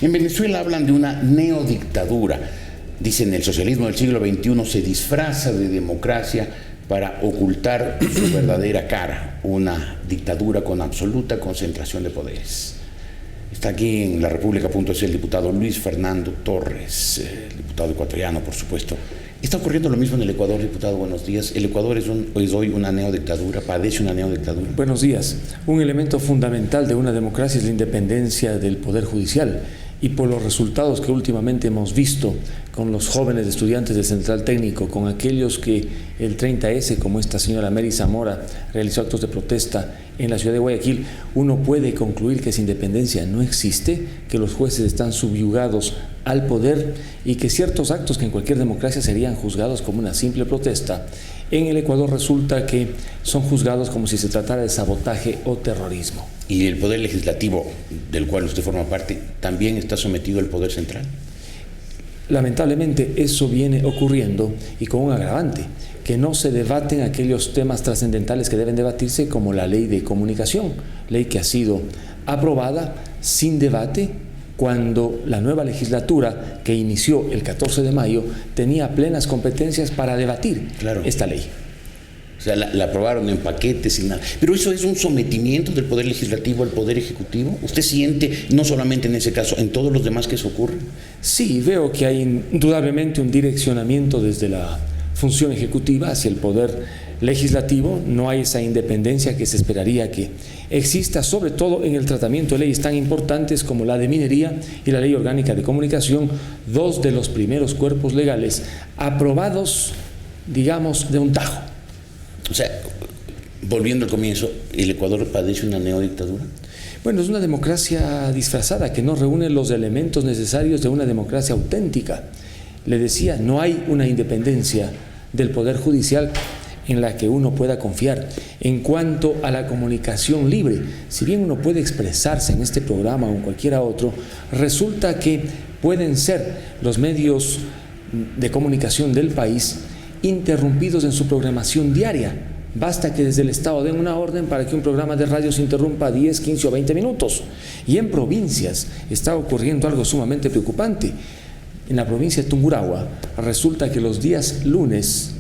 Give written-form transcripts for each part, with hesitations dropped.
En Venezuela hablan de una neodictadura. Dicen, el socialismo del siglo XXI se disfraza de democracia para ocultar su verdadera cara, una dictadura con absoluta concentración de poderes. Está aquí en la República.es el diputado Luis Fernando Torres, diputado ecuatoriano, por supuesto. ¿Está ocurriendo lo mismo en el Ecuador, diputado? Buenos días. ¿El Ecuador es hoy una neodictadura, padece una neodictadura? Buenos días. Un elemento fundamental de una democracia es la independencia del Poder Judicial. Y por los resultados que últimamente hemos visto con los jóvenes estudiantes del Central Técnico, con aquellos que el 30S, como esta señora Mary Zamora, realizó actos de protesta en la ciudad de Guayaquil, uno puede concluir que esa independencia no existe, que los jueces están subyugados al poder y que ciertos actos que en cualquier democracia serían juzgados como una simple protesta, en el Ecuador resulta que son juzgados como si se tratara de sabotaje o terrorismo. ¿Y el poder legislativo, del cual usted forma parte, también está sometido al poder central? Lamentablemente eso viene ocurriendo, y con un agravante, que no se debaten aquellos temas trascendentales que deben debatirse, como la ley de comunicación, ley que ha sido aprobada sin debate, cuando la nueva legislatura que inició el 14 de mayo tenía plenas competencias para debatir esta ley. O sea, la aprobaron en paquetes sin nada. Pero eso es un sometimiento del Poder Legislativo al Poder Ejecutivo. ¿Usted siente, no solamente en ese caso, en todos los demás que eso ocurre? Sí, veo que hay indudablemente un direccionamiento desde la función ejecutiva hacia el Poder Legislativo. No hay esa independencia que se esperaría que exista, sobre todo en el tratamiento de leyes tan importantes como la de minería y la Ley Orgánica de Comunicación, dos de los primeros cuerpos legales aprobados, digamos, de un tajo. O sea, volviendo al comienzo, ¿el Ecuador padece una neodictadura? Bueno, es una democracia disfrazada que no reúne los elementos necesarios de una democracia auténtica. Le decía, no hay una independencia del Poder Judicial en la que uno pueda confiar. En cuanto a la comunicación libre, si bien uno puede expresarse en este programa o en cualquiera otro, resulta que pueden ser los medios de comunicación del país interrumpidos en su programación diaria. Basta que desde el Estado den una orden para que un programa de radio se interrumpa 10, 15 o 20 minutos. Y en provincias está ocurriendo algo sumamente preocupante. En la provincia de Tungurahua resulta que los días lunes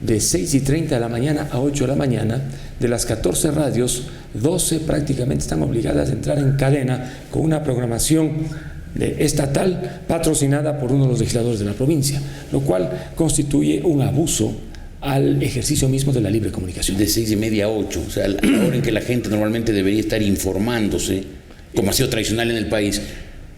de 6:30 de la mañana a 8 de la mañana, de las 14 radios, 12 prácticamente están obligadas a entrar en cadena con una programación estatal patrocinada por uno de los legisladores de la provincia, lo cual constituye un abuso al ejercicio mismo de la libre comunicación. De 6:30 a 8, o sea, a la hora en que la gente normalmente debería estar informándose, como ha sido tradicional en el país,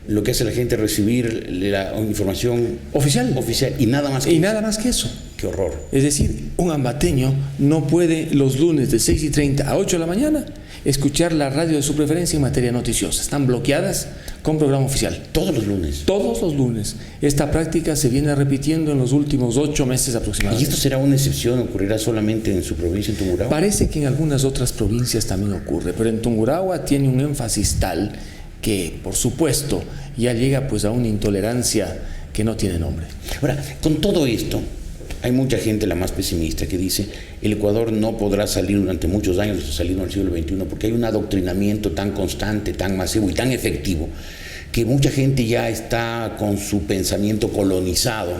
lo que hace la gente es recibir la información oficial y nada más que eso. Nada más que eso. Qué horror. Es decir, un ambateño no puede los lunes de 6:30 a 8 de la mañana escuchar la radio de su preferencia en materia noticiosa. Están bloqueadas con programa oficial. Todos los lunes. Todos los lunes. Esta práctica se viene repitiendo en los últimos 8 meses aproximadamente. ¿Y esto será una excepción? ¿Ocurrirá solamente en su provincia, en Tungurahua? Parece que en algunas otras provincias también ocurre, pero en Tungurahua tiene un énfasis tal que, por supuesto, ya llega pues a una intolerancia que no tiene nombre. Ahora, con todo esto, hay mucha gente, la más pesimista, que dice el Ecuador no podrá salir durante muchos años de su salida en el siglo XXI porque hay un adoctrinamiento tan constante, tan masivo y tan efectivo que mucha gente ya está con su pensamiento colonizado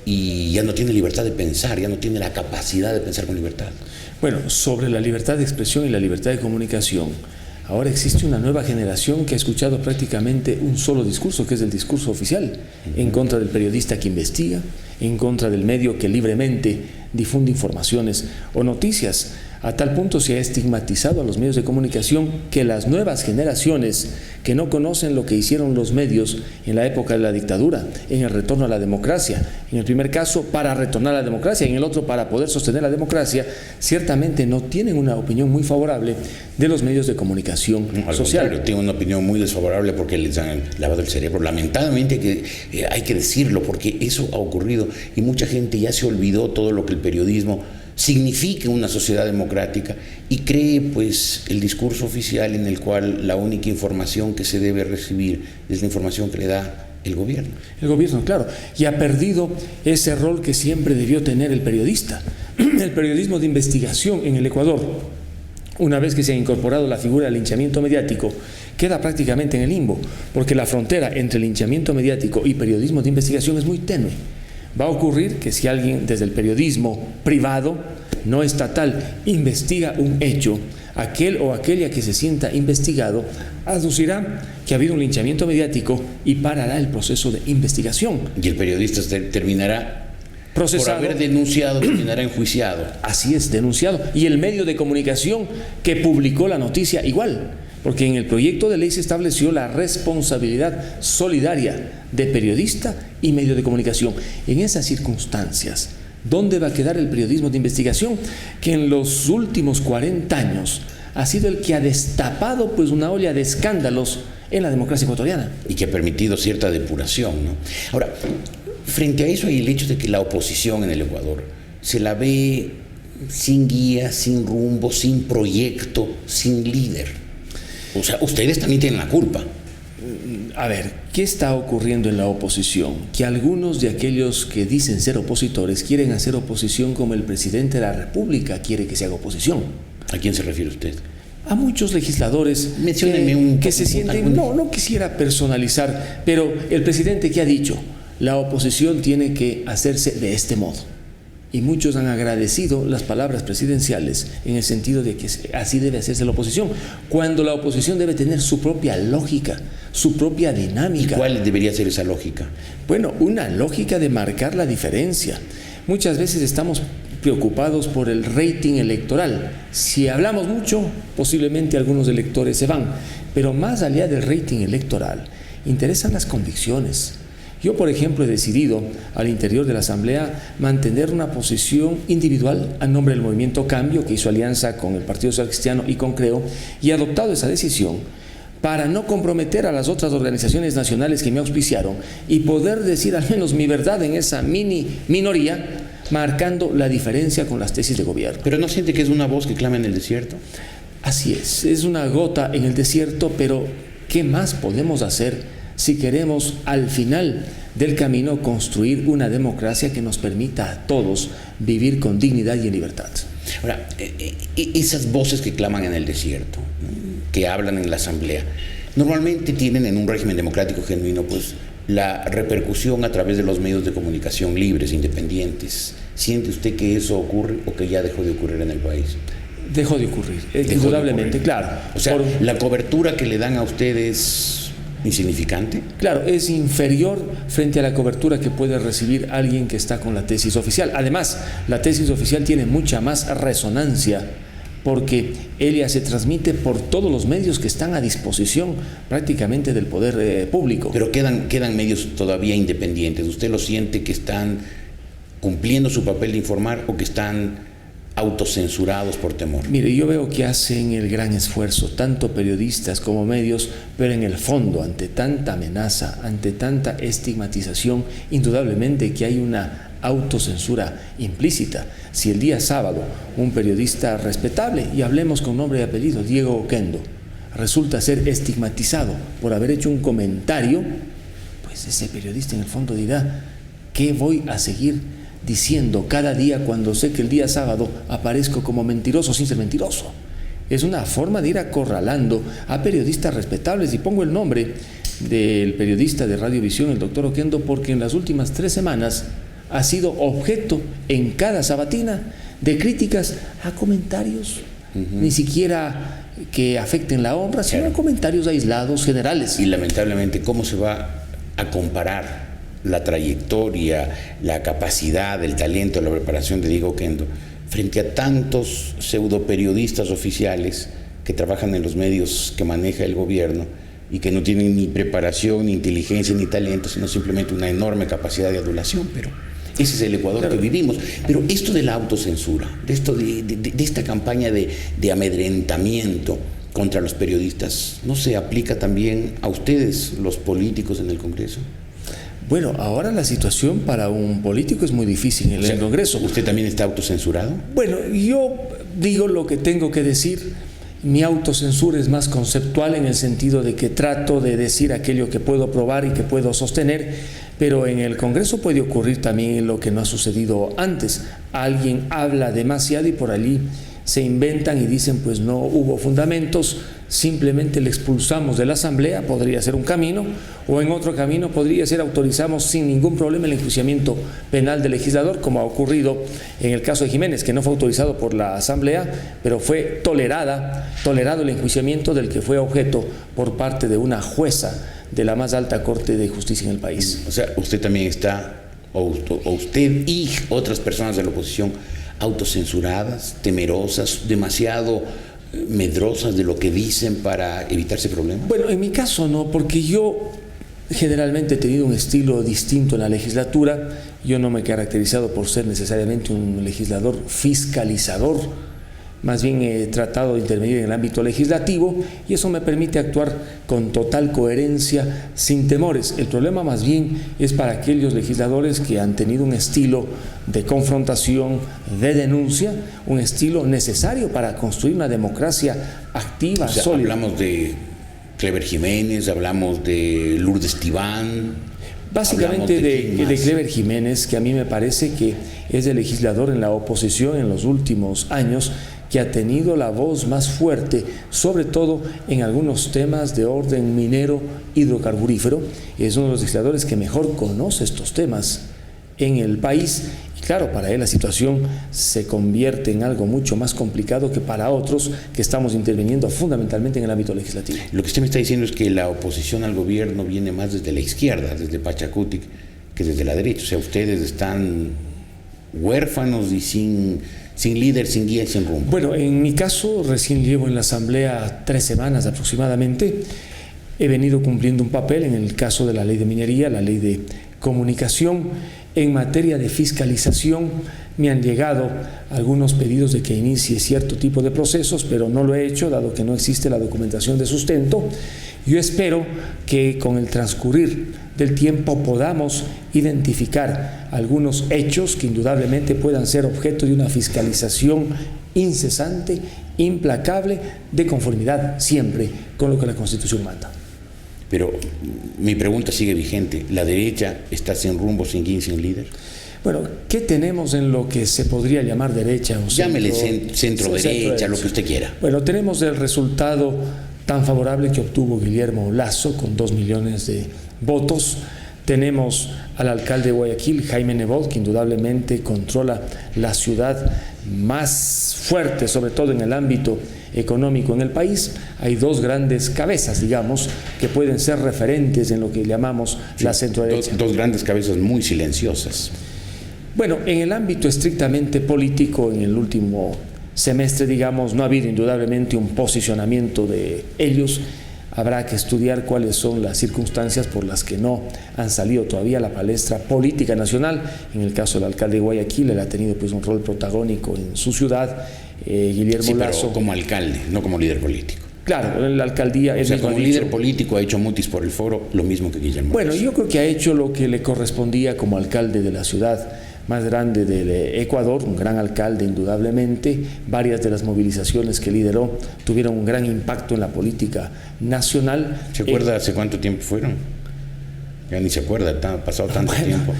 y ya no tiene libertad de pensar, ya no tiene la capacidad de pensar con libertad. Bueno, sobre la libertad de expresión y la libertad de comunicación, ahora existe una nueva generación que ha escuchado prácticamente un solo discurso, que es el discurso oficial, en contra del periodista que investiga, en contra del medio que libremente difunde informaciones o noticias. A tal punto se ha estigmatizado a los medios de comunicación que las nuevas generaciones que no conocen lo que hicieron los medios en la época de la dictadura, en el retorno a la democracia, en el primer caso para retornar a la democracia, en el otro para poder sostener la democracia, ciertamente no tienen una opinión muy favorable de los medios de comunicación social. Contrario, tengo una opinión muy desfavorable porque les han lavado el cerebro. Lamentablemente hay que decirlo, porque eso ha ocurrido y mucha gente ya se olvidó todo lo que el periodismo significa una sociedad democrática y cree pues el discurso oficial en el cual la única información que se debe recibir es la información que le da el gobierno. El gobierno, claro, y ha perdido ese rol que siempre debió tener el periodista. El periodismo de investigación en el Ecuador una vez que se ha incorporado la figura del linchamiento mediático, queda prácticamente en el limbo, porque la frontera entre linchamiento mediático y periodismo de investigación es muy tenue. Va a ocurrir que si alguien desde el periodismo privado, no estatal, investiga un hecho, aquel o aquella que se sienta investigado aducirá que ha habido un linchamiento mediático y parará el proceso de investigación. Y el periodista terminará procesado, por haber denunciado, terminará enjuiciado. Así es, denunciado. Y el medio de comunicación que publicó la noticia igual, porque en el proyecto de ley se estableció la responsabilidad solidaria de periodista y medio de comunicación. En esas circunstancias, ¿dónde va a quedar el periodismo de investigación? Que en los últimos 40 años ha sido el que ha destapado pues una olla de escándalos en la democracia ecuatoriana. Y que ha permitido cierta depuración, ¿no? Ahora, frente a eso hay el hecho de que la oposición en el Ecuador se la ve sin guía, sin rumbo, sin proyecto, sin líder. O sea, ustedes también tienen la culpa. A ver, ¿qué está ocurriendo en la oposición? Que algunos de aquellos que dicen ser opositores quieren hacer oposición como el presidente de la República quiere que se haga oposición. ¿A quién se refiere usted? A muchos legisladores que se sienten... No quisiera personalizar, pero el presidente, ¿qué ha dicho? La oposición tiene que hacerse de este modo. Y muchos han agradecido las palabras presidenciales en el sentido de que así debe hacerse la oposición, cuando la oposición debe tener su propia lógica, su propia dinámica. ¿Y cuál debería ser esa lógica? Bueno, una lógica de marcar la diferencia. Muchas veces estamos preocupados por el rating electoral. Si hablamos mucho, posiblemente algunos electores se van, pero más allá del rating electoral, interesan las convicciones. Yo, por ejemplo, he decidido al interior de la Asamblea mantener una posición individual a nombre del Movimiento Cambio, que hizo alianza con el Partido Social Cristiano y con Creo, y he adoptado esa decisión para no comprometer a las otras organizaciones nacionales que me auspiciaron y poder decir al menos mi verdad en esa minoría, marcando la diferencia con las tesis de gobierno. ¿Pero no siente que es una voz que clama en el desierto? Así es una gota en el desierto, pero ¿qué más podemos hacer si queremos al final del camino construir una democracia que nos permita a todos vivir con dignidad y en libertad? Ahora, esas voces que claman en el desierto, que hablan en la Asamblea, normalmente tienen en un régimen democrático genuino pues la repercusión a través de los medios de comunicación libres, independientes. ¿Siente usted que eso ocurre o que ya dejó de ocurrir en el país? Dejó de ocurrir, indudablemente, claro. O sea, la cobertura que le dan a ustedes... ¿insignificante? Claro, es inferior frente a la cobertura que puede recibir alguien que está con la tesis oficial. Además, la tesis oficial tiene mucha más resonancia porque ella se transmite por todos los medios que están a disposición prácticamente del poder público. Pero quedan medios todavía independientes. ¿Usted lo siente que están cumpliendo su papel de informar o que están autocensurados por temor? Mire, yo veo que hacen el gran esfuerzo, tanto periodistas como medios, pero en el fondo, ante tanta amenaza, ante tanta estigmatización, indudablemente que hay una autocensura implícita. Si el día sábado un periodista respetable, y hablemos con nombre y apellido, Diego Oquendo, resulta ser estigmatizado por haber hecho un comentario, pues ese periodista en el fondo dirá, ¿qué voy a seguir diciendo cada día cuando sé que el día sábado aparezco como mentiroso sin ser mentiroso? Es una forma de ir acorralando a periodistas respetables, y pongo el nombre del periodista de Radiovisión, el doctor Oquendo, porque en las últimas 3 semanas ha sido objeto en cada sabatina de críticas a comentarios, ni siquiera que afecten la honra, sino a comentarios aislados, generales. Y lamentablemente, ¿cómo se va a comparar la trayectoria, la capacidad, el talento, la preparación de Diego Oquendo frente a tantos pseudoperiodistas oficiales que trabajan en los medios que maneja el gobierno y que no tienen ni preparación, ni inteligencia, ni talento, sino simplemente una enorme capacidad de adulación? Pero ese es el Ecuador que vivimos. Pero esto de la autocensura, de esta campaña de amedrentamiento contra los periodistas, ¿no se aplica también a ustedes, los políticos en el Congreso? Bueno, ahora la situación para un político es muy difícil en el Congreso. ¿Usted también está autocensurado? Bueno, yo digo lo que tengo que decir. Mi autocensura es más conceptual en el sentido de que trato de decir aquello que puedo probar y que puedo sostener, pero en el Congreso puede ocurrir también lo que no ha sucedido antes. Alguien habla demasiado y por allí se inventan y dicen pues no hubo fundamentos, simplemente le expulsamos de la asamblea, podría ser un camino, o en otro camino podría ser autorizamos sin ningún problema el enjuiciamiento penal del legislador, como ha ocurrido en el caso de Jiménez, que no fue autorizado por la asamblea, pero fue tolerado el enjuiciamiento del que fue objeto por parte de una jueza de la más alta corte de justicia en el país. O sea, usted también está, o usted y otras personas de la oposición, autocensuradas, temerosas, demasiado medrosas de lo que dicen para evitarse problemas. Bueno, en mi caso no, porque yo generalmente he tenido un estilo distinto en la legislatura. Yo no me he caracterizado por ser necesariamente un legislador fiscalizador, más bien he tratado de intervenir en el ámbito legislativo y eso me permite actuar con total coherencia, sin temores. El problema más bien es para aquellos legisladores que han tenido un estilo de confrontación, de denuncia, un estilo necesario para construir una democracia activa, o sea, sólida. Hablamos de Clever Jiménez, hablamos de Lourdes Tibán. Básicamente de Clever Jiménez, que a mí me parece que es el legislador en la oposición en los últimos años que ha tenido la voz más fuerte, sobre todo en algunos temas de orden minero hidrocarburífero. Es uno de los legisladores que mejor conoce estos temas en el país. Y claro, para él la situación se convierte en algo mucho más complicado que para otros que estamos interviniendo fundamentalmente en el ámbito legislativo. Lo que usted me está diciendo es que la oposición al gobierno viene más desde la izquierda, desde Pachacutic, que desde la derecha. O sea, ustedes están huérfanos y sin líder, sin guía, sin rumbo. Bueno, en mi caso, recién llevo en la Asamblea 3 semanas aproximadamente. He venido cumpliendo un papel en el caso de la ley de minería, la ley de comunicación. En materia de fiscalización me han llegado algunos pedidos de que inicie cierto tipo de procesos, pero no lo he hecho dado que no existe la documentación de sustento. Yo espero que con el transcurrir del tiempo podamos identificar algunos hechos que indudablemente puedan ser objeto de una fiscalización incesante, implacable, de conformidad siempre con lo que la Constitución manda. Pero mi pregunta sigue vigente. ¿La derecha está sin rumbo, sin guía, sin líder? Bueno, ¿qué tenemos en lo que se podría llamar derecha? O llámele centro derecha, lo que usted quiera. Bueno, tenemos el resultado tan favorable que obtuvo Guillermo Lasso con 2 millones de votos. Tenemos al alcalde de Guayaquil, Jaime Nebot, que indudablemente controla la ciudad más fuerte, sobre todo en el ámbito económico en el país. Hay 2 grandes cabezas, digamos, que pueden ser referentes en lo que llamamos la centroderecha. Dos grandes cabezas muy silenciosas. Bueno, en el ámbito estrictamente político, en el último semestre, digamos, no ha habido indudablemente un posicionamiento de ellos. Habrá que estudiar cuáles son las circunstancias por las que no han salido todavía a la palestra política nacional. En el caso del alcalde de Guayaquil, él ha tenido pues un rol protagónico en su ciudad, Guillermo Lasso. Pero como alcalde, no como líder político. Claro, en la alcaldía... O sea, como líder político ha hecho mutis por el foro, lo mismo que Guillermo Bueno, Lasso. yo creo que ha hecho lo que le correspondía como alcalde de la ciudad más grande del Ecuador, un gran alcalde indudablemente. Varias de las movilizaciones que lideró tuvieron un gran impacto en la política nacional. ¿Se acuerda hace cuánto tiempo fueron? Ya ni se acuerda, ha pasado tanto tiempo.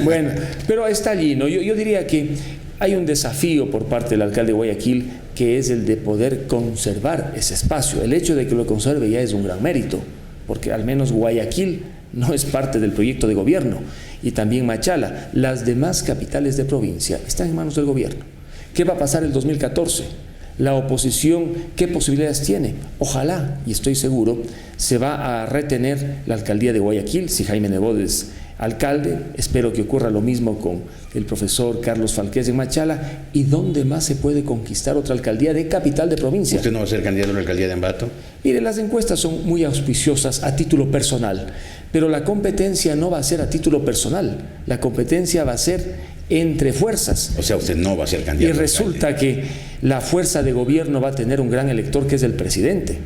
Bueno, pero está allí, ¿no? Yo diría que hay un desafío por parte del alcalde de Guayaquil, que es el de poder conservar ese espacio. El hecho de que lo conserve ya es un gran mérito, porque al menos Guayaquil no es parte del proyecto de gobierno, y también Machala. Las demás capitales de provincia están en manos del gobierno. ¿Qué va a pasar el 2014? La oposición, ¿qué posibilidades tiene? Ojalá, y estoy seguro, se va a retener la alcaldía de Guayaquil si Jaime Nebot es alcalde. Espero que ocurra lo mismo con el profesor Carlos Falqués en Machala. ¿Y dónde más se puede conquistar otra alcaldía de capital de provincia? ¿Usted no va a ser candidato a la alcaldía de Ambato? Mire, las encuestas son muy auspiciosas a título personal, pero la competencia no va a ser a título personal, la competencia va a ser entre fuerzas. O sea, usted no va a ser candidato. Y resulta que la fuerza de gobierno va a tener un gran elector que es el presidente.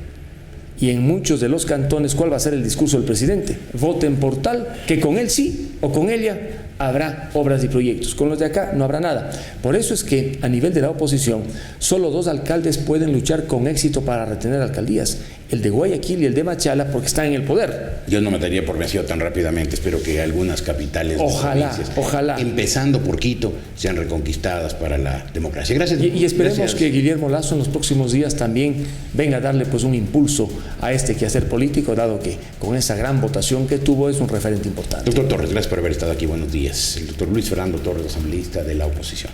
Y en muchos de los cantones, ¿cuál va a ser el discurso del presidente? Voten por tal, que con él sí o con ella habrá obras y proyectos. Con los de acá no habrá nada. Por eso es que a nivel de la oposición, solo 2 alcaldes pueden luchar con éxito para retener alcaldías: el de Guayaquil y el de Machala, porque están en el poder. Yo no me daría por vencido tan rápidamente. Espero que algunas capitales Ojalá, empezando por Quito, sean reconquistadas para la democracia. Gracias. Y esperemos que Guillermo Lasso en los próximos días también venga a darle pues un impulso a este quehacer político, dado que con esa gran votación que tuvo es un referente importante. Doctor Torres, gracias por haber estado aquí. Buenos días. El doctor Luis Fernando Torres, asambleísta de la oposición.